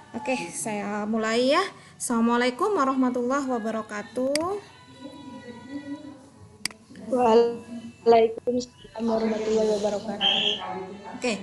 Oke, saya mulai ya. Assalamualaikum warahmatullahi wabarakatuh. Waalaikumsalam warahmatullahi wabarakatuh. Oke,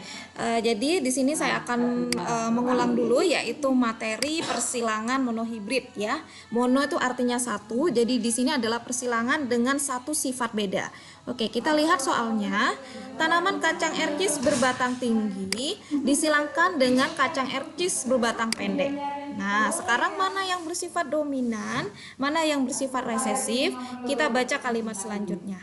jadi di sini saya akan mengulang dulu yaitu materi persilangan monohibrid ya. Mono itu artinya satu, jadi di sini adalah persilangan dengan satu sifat beda. Oke, kita lihat soalnya. Tanaman kacang ercis berbatang tinggi disilangkan dengan kacang ercis berbatang pendek. Nah, sekarang mana yang bersifat dominan, mana yang bersifat resesif? Kita baca kalimat selanjutnya.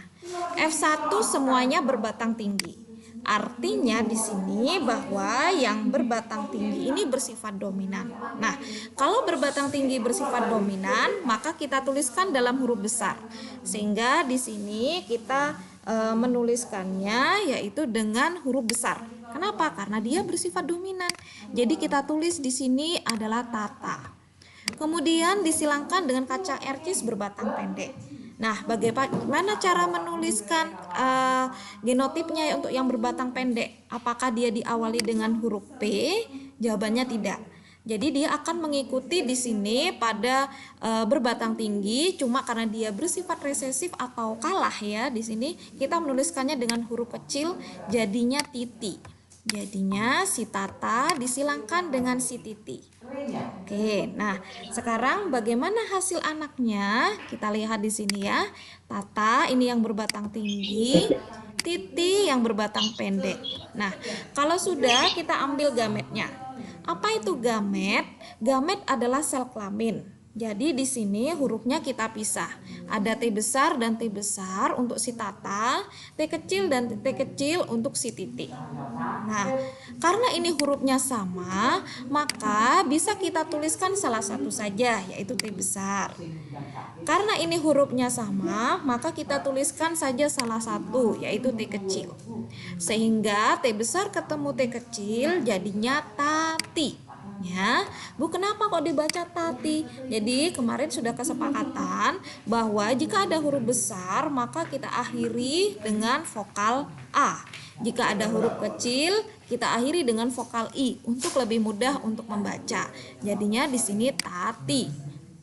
F1 semuanya berbatang tinggi. Artinya di sini bahwa yang berbatang tinggi ini bersifat dominan. Nah, kalau berbatang tinggi bersifat dominan, maka kita tuliskan dalam huruf besar. Sehingga di sini kita menuliskannya yaitu dengan huruf besar. Kenapa? Karena dia bersifat dominan. Jadi kita tulis di sini adalah tata. Kemudian disilangkan dengan kacang ercis berbatang pendek. Nah, bagaimana cara menuliskan genotipnya untuk yang berbatang pendek? Apakah dia diawali dengan huruf P? Jawabannya tidak. Jadi dia akan mengikuti di sini pada berbatang tinggi, cuma karena dia bersifat resesif atau kalah ya. Di sini kita menuliskannya dengan huruf kecil, jadinya titi. Jadinya si Tata disilangkan dengan si Titi. Oke, nah sekarang bagaimana hasil anaknya? Kita lihat di sini ya. Tata ini yang berbatang tinggi, Titi yang berbatang pendek. Nah, kalau sudah kita ambil gametnya. Apa itu gamet? Gamet adalah sel kelamin. Jadi di sini hurufnya kita pisah. Ada T besar dan T besar untuk si Tata, T kecil dan T kecil untuk si Titi. Nah, karena ini hurufnya sama, maka bisa kita tuliskan salah satu saja, yaitu T besar. Karena ini hurufnya sama, maka kita tuliskan saja salah satu, yaitu T kecil. Sehingga T besar ketemu T kecil jadinya Tati. Ya, Bu, kenapa kok dibaca Tati? Jadi kemarin sudah kesepakatan bahwa jika ada huruf besar maka kita akhiri dengan vokal A. Jika ada huruf kecil kita akhiri dengan vokal I untuk lebih mudah untuk membaca. Jadinya di sini Tati.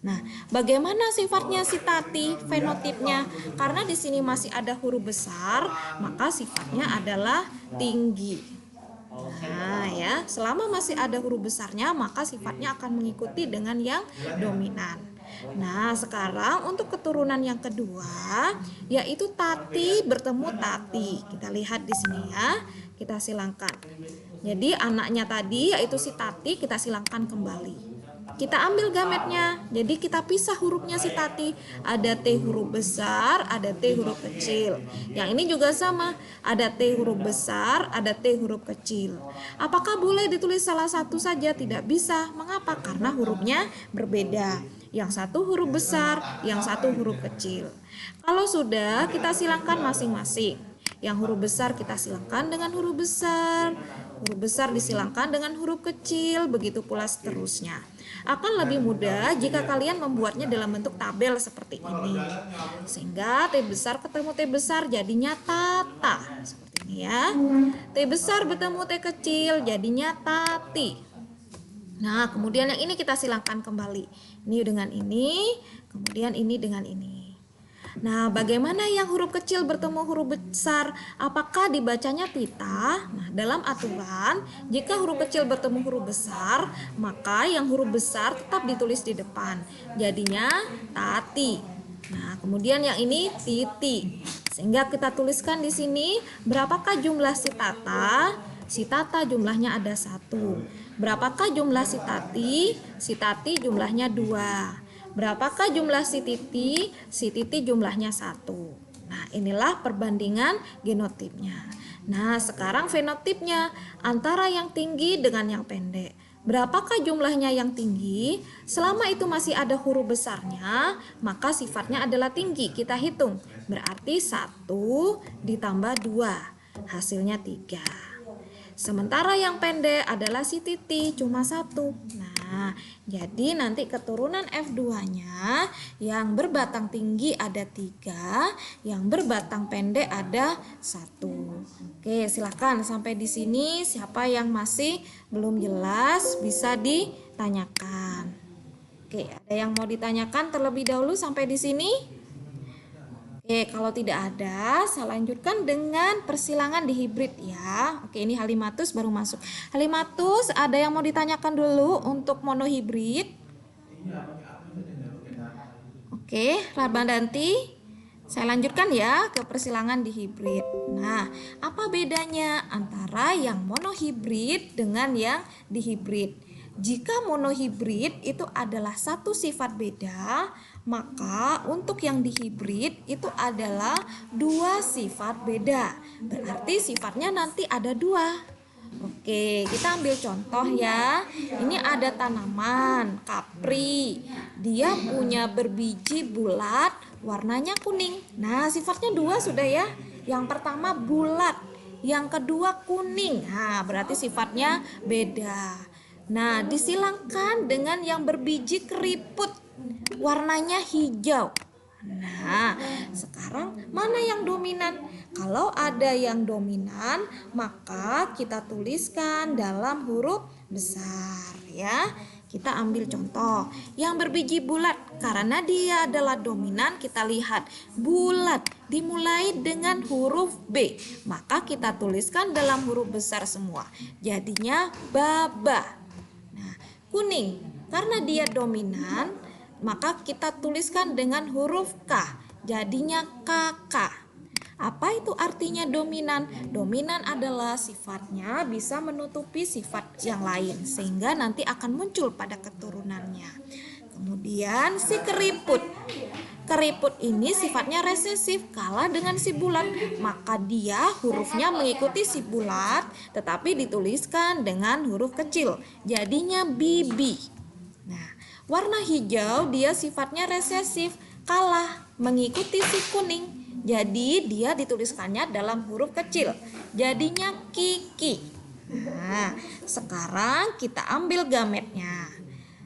Nah, bagaimana sifatnya si Tati, fenotipnya? Karena di sini masih ada huruf besar, maka sifatnya adalah tinggi. Nah ya, selama masih ada huruf besarnya maka sifatnya akan mengikuti dengan yang dominan. Nah, sekarang untuk keturunan yang kedua yaitu Tati bertemu Tati. Kita lihat di sini ya. Kita silangkan. Jadi anaknya tadi yaitu si Tati kita silangkan kembali. Kita ambil gametnya, jadi kita pisah hurufnya si Tati. Ada T huruf besar, ada T huruf kecil. Yang ini juga sama, ada T huruf besar, ada T huruf kecil. Apakah boleh ditulis salah satu saja? Tidak bisa. Mengapa? Karena hurufnya berbeda. Yang satu huruf besar, yang satu huruf kecil. Kalau sudah, kita silangkan masing-masing. Yang huruf besar kita silangkan dengan huruf besar, huruf besar disilangkan dengan huruf kecil, begitu pula seterusnya. Akan lebih mudah jika kalian membuatnya dalam bentuk tabel seperti ini. Sehingga T besar ketemu T besar jadinya Tata. Seperti ini ya. T besar bertemu T kecil jadinya Tati. Nah, kemudian yang ini kita silangkan kembali. Ini dengan ini, kemudian ini dengan ini. Nah, bagaimana yang huruf kecil bertemu huruf besar? Apakah dibacanya tita? Nah, dalam aturan, jika huruf kecil bertemu huruf besar, maka yang huruf besar tetap ditulis di depan. Jadinya Tati. Nah, kemudian yang ini Titi. Sehingga kita tuliskan di sini, berapakah jumlah si Tata? Si Tata jumlahnya ada 1. Berapakah jumlah si Tati? Si Tati jumlahnya 2. Berapakah jumlah si Titi? Si Titi jumlahnya 1. Nah, inilah perbandingan genotipnya. Nah, sekarang fenotipnya antara yang tinggi dengan yang pendek. Berapakah jumlahnya yang tinggi? Selama itu masih ada huruf besarnya, maka sifatnya adalah tinggi. Kita hitung. Berarti 1 ditambah 2. Hasilnya 3. Sementara yang pendek adalah si Titi, cuma 1. Nah, jadi nanti keturunan F2-nya yang berbatang tinggi ada 3, yang berbatang pendek ada 1. Oke, silakan sampai di sini siapa yang masih belum jelas bisa di ditanyakan? Oke, ada yang mau ditanyakan terlebih dahulu sampai di sini? Oke, kalau tidak ada, saya lanjutkan dengan persilangan di hibrid ya. Oke, ini Halimatus baru masuk. Halimatus, ada yang mau ditanyakan dulu untuk monohibrid? Oke, Rabandanti, saya lanjutkan ya ke persilangan di hibrid. Nah, apa bedanya antara yang monohibrid dengan yang dihibrid? Jika monohibrid itu adalah satu sifat beda, maka untuk yang dihibrid itu adalah dua sifat beda. Berarti sifatnya nanti ada dua. Oke, kita ambil contoh ya. Ini ada tanaman kapri. Dia punya berbiji bulat, warnanya kuning. Nah, sifatnya dua sudah ya. Yang pertama bulat, yang kedua kuning. Nah, berarti sifatnya beda. Nah, disilangkan dengan yang berbiji keriput, warnanya hijau. Nah, sekarang mana yang dominan? Kalau ada yang dominan, maka kita tuliskan dalam huruf besar ya. Kita ambil contoh yang berbiji bulat, karena dia adalah dominan, kita lihat bulat dimulai dengan huruf B, maka kita tuliskan dalam huruf besar semua. Jadinya baba. Nah, kuning karena dia dominan, maka kita tuliskan dengan huruf K, jadinya kakak. Apa itu artinya dominan? Dominan adalah sifatnya bisa menutupi sifat yang lain, sehingga nanti akan muncul pada keturunannya. Kemudian si keriput. Keriput ini sifatnya resesif, kalah dengan si bulat, maka dia hurufnya mengikuti si bulat, tetapi dituliskan dengan huruf kecil, jadinya bibi. Nah, warna hijau dia sifatnya resesif, kalah mengikuti si kuning, jadi dia dituliskannya dalam huruf kecil, jadinya kiki. Nah, sekarang kita ambil gametnya.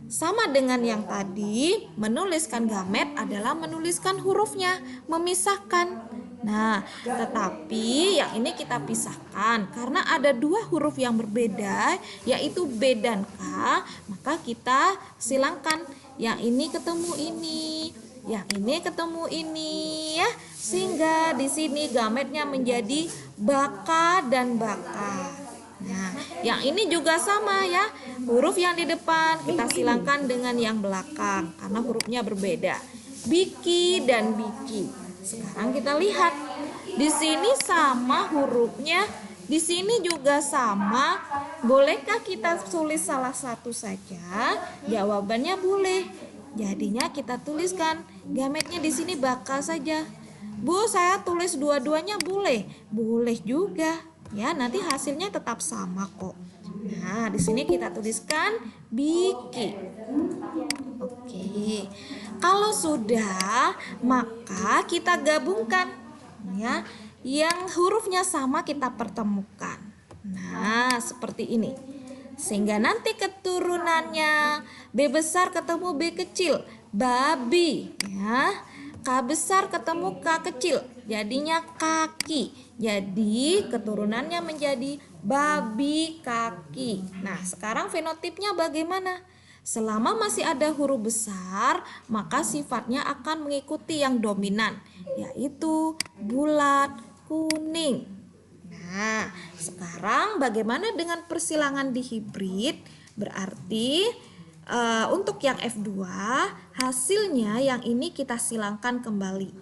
Sama dengan yang tadi, menuliskan gamet adalah menuliskan hurufnya, memisahkan. Nah, tetapi yang ini kita pisahkan karena ada dua huruf yang berbeda, yaitu B dan K, maka kita silangkan. Yang ini ketemu ini, yang ini ketemu ini ya, sehingga di sini gametnya menjadi baka dan baka. Nah, yang ini juga sama ya. Huruf yang di depan kita silangkan dengan yang belakang karena hurufnya berbeda. Biki dan biki. Sekarang kita lihat. Di sini sama hurufnya, di sini juga sama. Bolehkah kita tulis salah satu saja? Jawabannya boleh. Jadinya kita tuliskan gametnya di sini baka saja. Bu, saya tulis dua-duanya boleh? Boleh juga. Ya, nanti hasilnya tetap sama kok. Nah, di sini kita tuliskan biki. Oke. Kalau sudah, maka kita gabungkan ya. Yang hurufnya sama kita pertemukan. Nah, seperti ini. Sehingga nanti keturunannya B besar ketemu B kecil, babi ya. K besar ketemu K kecil, jadinya kaki. Jadi keturunannya menjadi babi kaki. Nah, sekarang fenotipnya bagaimana? Selama masih ada huruf besar, maka sifatnya akan mengikuti yang dominan, yaitu bulat, kuning. Nah, sekarang bagaimana dengan persilangan di hibrid? Berarti untuk yang F2 hasilnya yang ini kita silangkan kembali.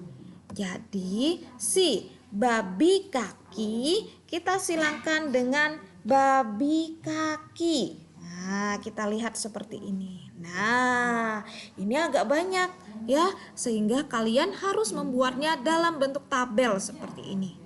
Jadi si babi kaki kita silangkan dengan babi kaki. Nah, kita lihat seperti ini. Nah, ini agak banyak ya, sehingga kalian harus membuatnya dalam bentuk tabel seperti ini.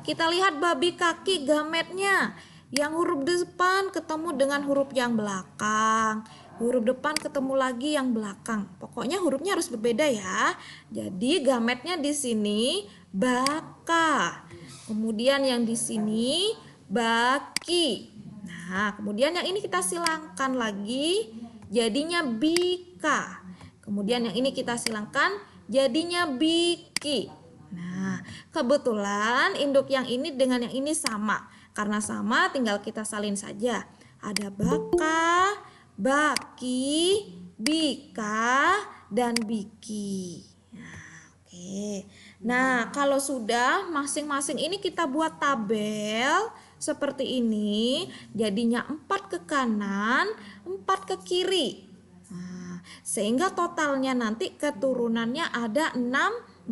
Kita lihat babi kaki gametnya. Yang huruf depan ketemu dengan huruf yang belakang. Huruf depan ketemu lagi yang belakang. Pokoknya hurufnya harus berbeda ya. Jadi gametnya di sini baka. Kemudian yang di sini baki. Nah, kemudian yang ini kita silangkan lagi, jadinya bika. Kemudian yang ini kita silangkan, jadinya biki. Nah, kebetulan induk yang ini dengan yang ini sama. Karena sama, tinggal kita salin saja. Ada baka, baki, bika, dan biki. Nah, oke. Nah, kalau sudah masing-masing ini kita buat tabel seperti ini, jadinya 4 ke kanan, 4 ke kiri. Nah, sehingga totalnya nanti keturunannya ada 16.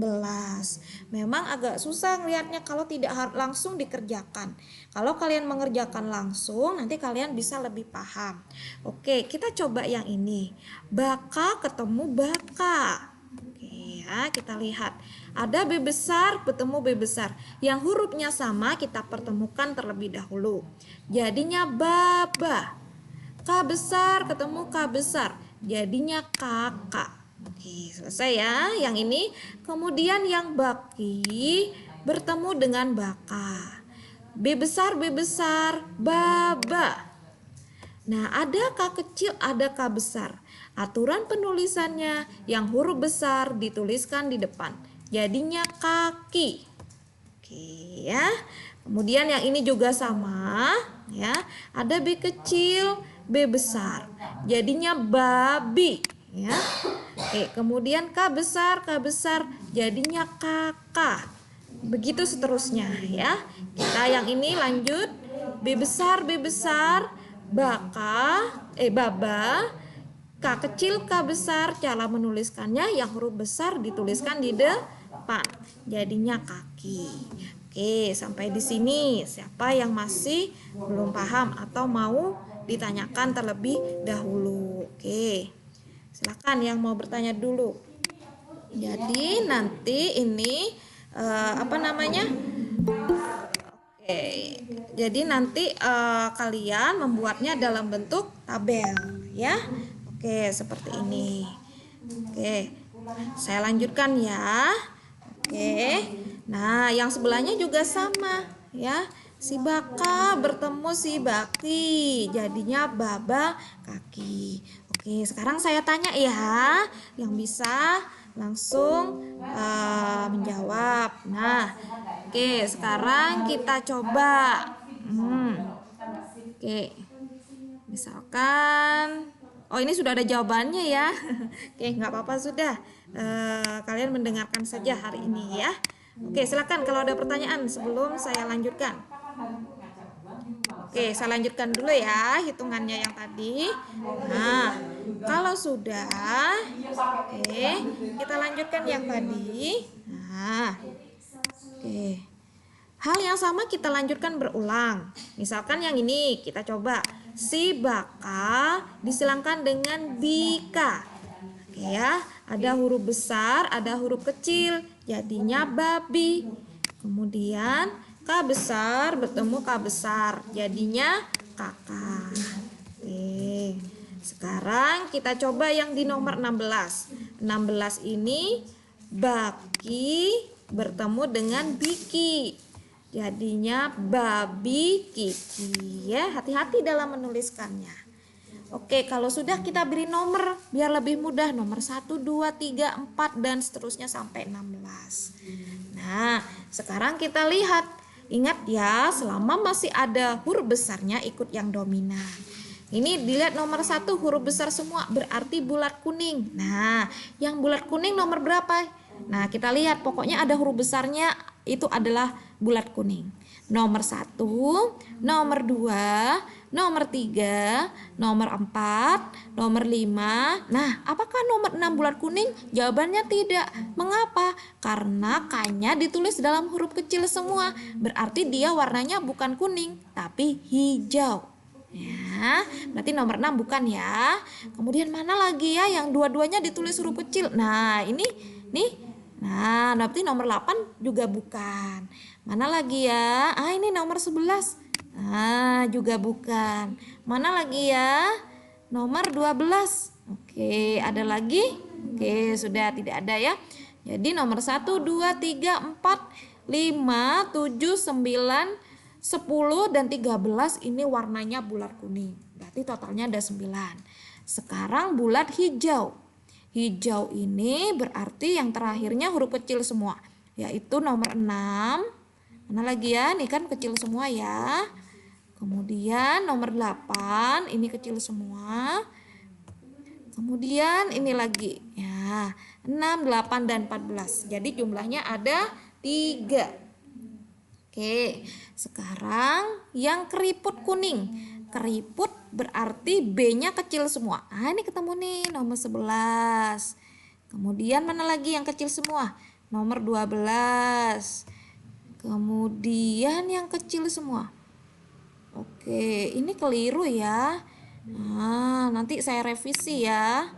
Memang agak susah ngelihatnya kalau tidak langsung dikerjakan. Kalau kalian mengerjakan langsung, nanti kalian bisa lebih paham. Oke, kita coba yang ini. Baka ketemu baka. Oke ya, kita lihat. Ada B besar bertemu B besar. Yang hurufnya sama kita pertemukan terlebih dahulu. Jadinya baba. K besar ketemu K besar. Jadinya kakak. Oke, selesai ya yang ini. Kemudian yang baki bertemu dengan baka. B besar, baba. Nah, ada K kecil, ada K besar. Aturan penulisannya yang huruf besar dituliskan di depan. Jadinya kaki. Oke ya. Kemudian yang ini juga sama ya. Ada B kecil, B besar. Jadinya babi ya. Oke, kemudian K besar, jadinya kakak. Begitu seterusnya ya. Kita yang ini lanjut. B besar, baba, K kecil, K besar. Cara menuliskannya yang huruf besar dituliskan di depan. Jadinya kaki. Oke, sampai di sini. Siapa yang masih belum paham atau mau ditanyakan terlebih dahulu? Oke. Silakan yang mau bertanya dulu. Jadi nanti ini Oke, jadi nanti kalian membuatnya dalam bentuk tabel ya. Oke, seperti ini. Oke, saya lanjutkan ya. Oke, nah yang sebelahnya juga sama ya. Si baka bertemu si baki, jadinya baba kaki. Oke, sekarang saya tanya ya, yang bisa langsung menjawab. Nah, oke, sekarang kita coba. Oke, misalkan, oh ini sudah ada jawabannya ya. Oke, nggak apa-apa sudah. Kalian mendengarkan saja hari ini ya. Oke, silakan kalau ada pertanyaan sebelum saya lanjutkan. Oke, saya lanjutkan dulu ya hitungannya yang tadi. Nah, kalau sudah, oke, kita lanjutkan yang tadi. Nah, oke. Hal yang sama kita lanjutkan berulang. Misalkan yang ini kita coba. Si baka disilangkan dengan bika. Oke ya, ada huruf besar, ada huruf kecil. Jadinya babi. Kemudian K besar bertemu K besar, jadinya kakak. Oke. Sekarang kita coba yang di nomor 16. 16 ini baki bertemu dengan biki. Jadinya babi kiki ya. Hati-hati dalam menuliskannya. Oke, kalau sudah kita beri nomor biar lebih mudah. Nomor 1, 2, 3, 4 dan seterusnya sampai 16. Nah, sekarang kita lihat. Ingat ya, selama masih ada huruf besarnya ikut yang dominan. Ini dilihat nomor 1 huruf besar semua, berarti bulat kuning. Nah, yang bulat kuning nomor berapa? Nah, kita lihat pokoknya ada huruf besarnya itu adalah bulat kuning. Nomor 1, nomor 2, nomor 3, nomor 4, nomor 5. Nah, apakah nomor 6 bulat kuning? Jawabannya tidak. Mengapa? Karena K-nya ditulis dalam huruf kecil semua. Berarti dia warnanya bukan kuning, tapi hijau. Ya, berarti nomor 6 bukan ya. Kemudian mana lagi ya yang dua-duanya ditulis huruf kecil? Nah, ini nih. Nah, berarti nomor 8 juga bukan. Mana lagi ya? Ini nomor 11. Juga bukan. Mana lagi ya? Nomor 12. Oke, ada lagi? Oke, sudah tidak ada ya. Jadi nomor 1, 2, 3, 4, 5, 7, 9, 10 dan 13 ini warnanya bulat kuning. Berarti totalnya ada 9. Sekarang bulat hijau. Hijau ini berarti yang terakhirnya huruf kecil semua, yaitu nomor 6. Mana lagi ya? Ini kan kecil semua ya. Kemudian nomor 8, ini kecil semua. Kemudian ini lagi ya, 6, 8 dan 14. Jadi jumlahnya ada 3. Oke, sekarang yang keriput kuning. Keriput berarti B-nya kecil semua. Ah, ini ketemu nih nomor 11. Kemudian mana lagi yang kecil semua? Nomor 12. Kemudian yang kecil semua. Oke, ini keliru ya. Nah, nanti saya revisi ya.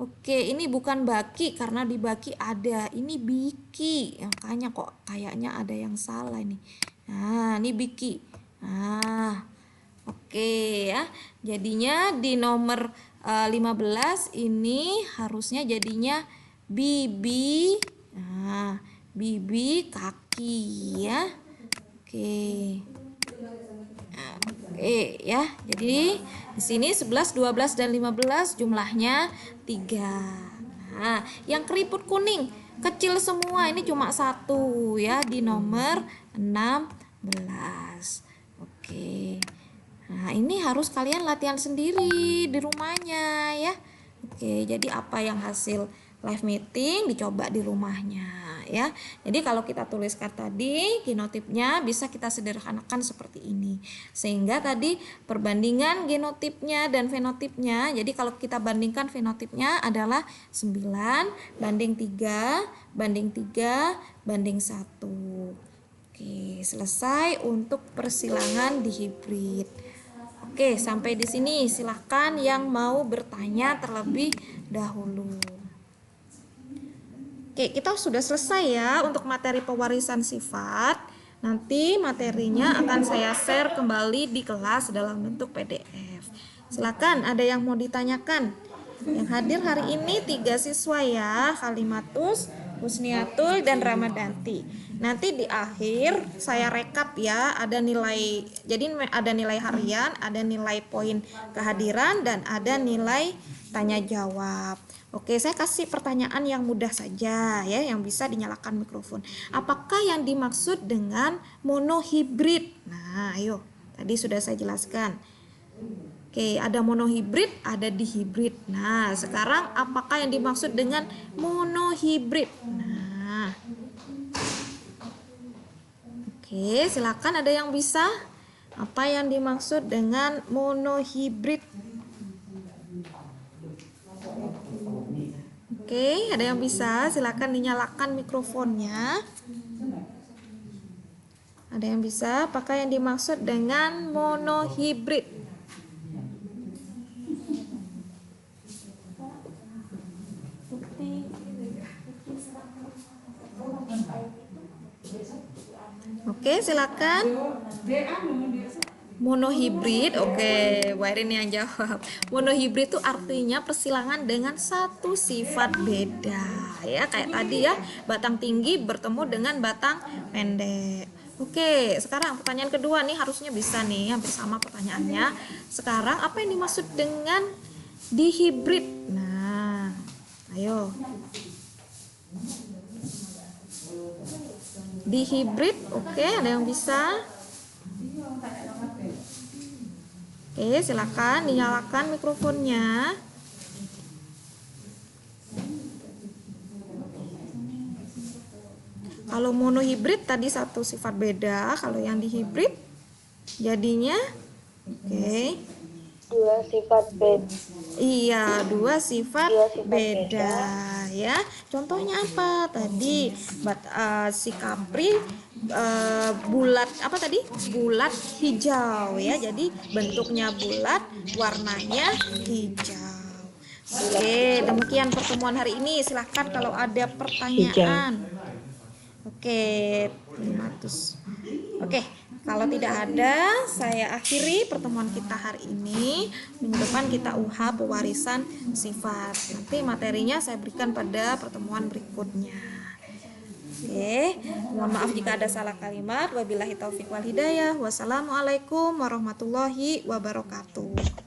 Oke, ini bukan baki karena di baki ada. Ini biki. Makanya kok kayaknya ada yang salah ini. Nah, ini biki. Nah, oke ya. Jadinya di nomor 15 ini harusnya jadinya bibi. Nah, bibi kaki ya. Oke. Oke ya, jadi di sini 11, 12 dan 15 jumlahnya 3. Nah, yang keriput kuning kecil semua ini cuma 1 ya di nomor 16. Oke. Nah, ini harus kalian latihan sendiri di rumahnya ya. Oke, jadi apa yang hasil live meeting dicoba di rumahnya ya. Jadi kalau kita tuliskan tadi genotipnya bisa kita sederhanakan seperti ini. Sehingga tadi perbandingan genotipnya dan fenotipnya. Jadi kalau kita bandingkan fenotipnya adalah 9 banding 3 banding 3 banding 1. Oke, selesai untuk persilangan dihibrid. Oke, sampai di sini silahkan yang mau bertanya terlebih dahulu. Oke, kita sudah selesai ya untuk materi pewarisan sifat. Nanti materinya akan saya share kembali di kelas dalam bentuk PDF. Silakan, ada yang mau ditanyakan? Yang hadir hari ini 3 siswa ya, Halimatus, Husniatul, dan Ramadanti. Nanti di akhir saya rekap ya, ada nilai, jadi ada nilai harian, ada nilai poin kehadiran, dan ada nilai tanya jawab. Oke, saya kasih pertanyaan yang mudah saja ya, yang bisa dinyalakan mikrofon. Apakah yang dimaksud dengan monohibrid? Nah, ayo, tadi sudah saya jelaskan. Oke, ada monohibrid, ada dihibrid. Nah, sekarang apakah yang dimaksud dengan monohibrid? Nah, oke, silakan ada yang bisa. Apa yang dimaksud dengan monohibrid? Oke, ada yang bisa? Silakan dinyalakan mikrofonnya. Ada yang bisa? Apakah yang dimaksud dengan monohibrid? Oke, silakan. Monohibrid, oke, Wairin yang jawab. Monohibrid itu artinya persilangan dengan satu sifat beda, ya kayak tadi ya, batang tinggi bertemu dengan batang pendek. Oke, sekarang pertanyaan kedua nih harusnya bisa nih, hampir sama pertanyaannya. Sekarang apa yang dimaksud dengan dihibrid? Nah, ayo. Dihibrid, oke, ada yang bisa? Oke, silakan dinyalakan mikrofonnya. Kalau monohibrid tadi satu sifat beda, kalau yang dihibrid jadinya oke. Dua sifat beda. Iya, dua sifat beda ya. Contohnya apa? Tadi si kapri bulat apa tadi? Bulat hijau ya. Jadi bentuknya bulat, warnanya hijau. Oke, demikian pertemuan hari ini. Silahkan kalau ada pertanyaan. Oke, 500. Oke, kalau tidak ada, saya akhiri pertemuan kita hari ini. Minggu depan kita UH pewarisan sifat. Nanti materinya saya berikan pada pertemuan berikutnya. Oke, mohon maaf jika ada salah kalimat. Wabillahi taufiq wal hidayah. Wassalamualaikum warahmatullahi wabarakatuh.